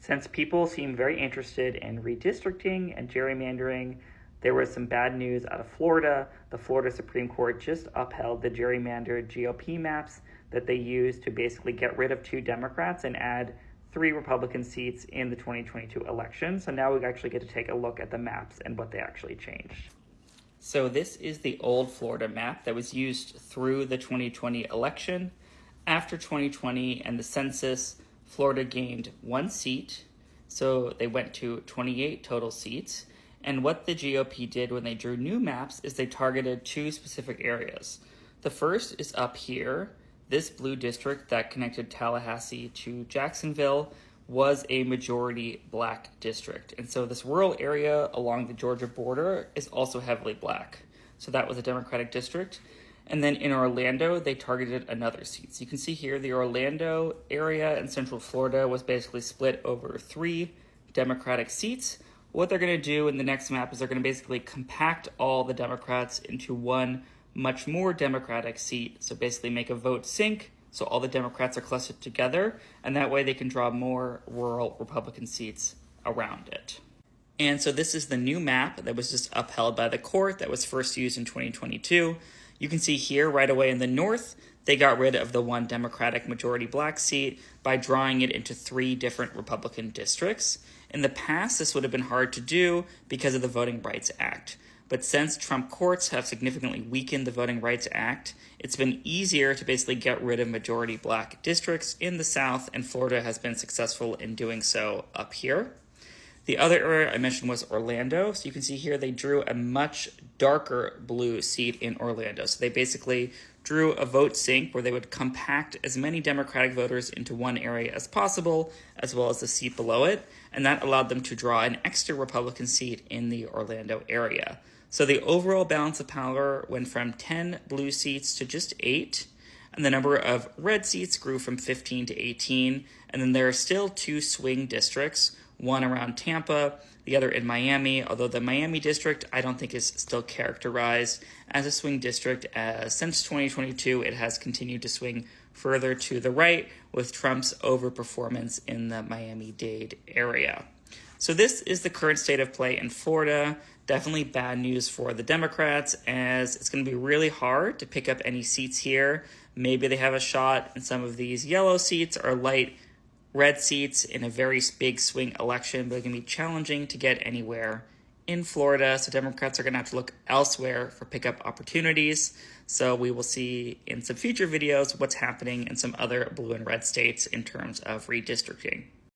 Since people seem very interested in redistricting and gerrymandering, there was some bad news out of Florida. The Florida Supreme Court just upheld the gerrymandered GOP maps that they used to basically get rid of 2 Democrats and add 3 Republican seats in the 2022 election. So now we actually get to take a look at the maps and what they actually changed. So this is the old Florida map that was used through the 2020 election. After 2020 and the census, Florida gained 1 seat, so they went to 28 total seats. And what the GOP did when they drew new maps is they targeted 2 specific areas. The first is up here. This blue district that connected Tallahassee to Jacksonville was a majority black district. And so this rural area along the Georgia border is also heavily black. So that was a Democratic district. And then in Orlando, they targeted another seat. So you can see here the Orlando area in Central Florida was basically split over 3 Democratic seats. What they're going to do in the next map is they're going to basically compact all the Democrats into one much more Democratic seat. So basically make a vote sync, so all the Democrats are clustered together, and that way they can draw more rural Republican seats around it. And so this is the new map that was just upheld by the court that was first used in 2022. You can see here right away in the north, they got rid of the 1 Democratic majority black seat by drawing it into 3 different Republican districts. In the past, this would have been hard to do because of the Voting Rights Act. But since Trump courts have significantly weakened the Voting Rights Act, it's been easier to basically get rid of majority black districts in the South, and Florida has been successful in doing so up here. The other area I mentioned was Orlando. So you can see here they drew a much darker blue seat in Orlando. So they basically drew a vote sync where they would compact as many Democratic voters into one area as possible, as well as the seat below it. And that allowed them to draw an extra Republican seat in the Orlando area. So the overall balance of power went from 10 blue seats to just 8. And the number of red seats grew from 15 to 18. And then there are still 2 swing districts, one around Tampa, the other in Miami, although the Miami district I don't think is still characterized as a swing district, as since 2022 it has continued to swing further to the right with Trump's overperformance in the Miami-Dade area. So this is the current state of play in Florida. Definitely bad news for the Democrats, as it's going to be really hard to pick up any seats here. Maybe they have a shot in some of these yellow seats or light red seats in a very big swing election, but it's going to be challenging to get anywhere in Florida. So Democrats are going to have to look elsewhere for pickup opportunities. So we will see in some future videos what's happening in some other blue and red states in terms of redistricting.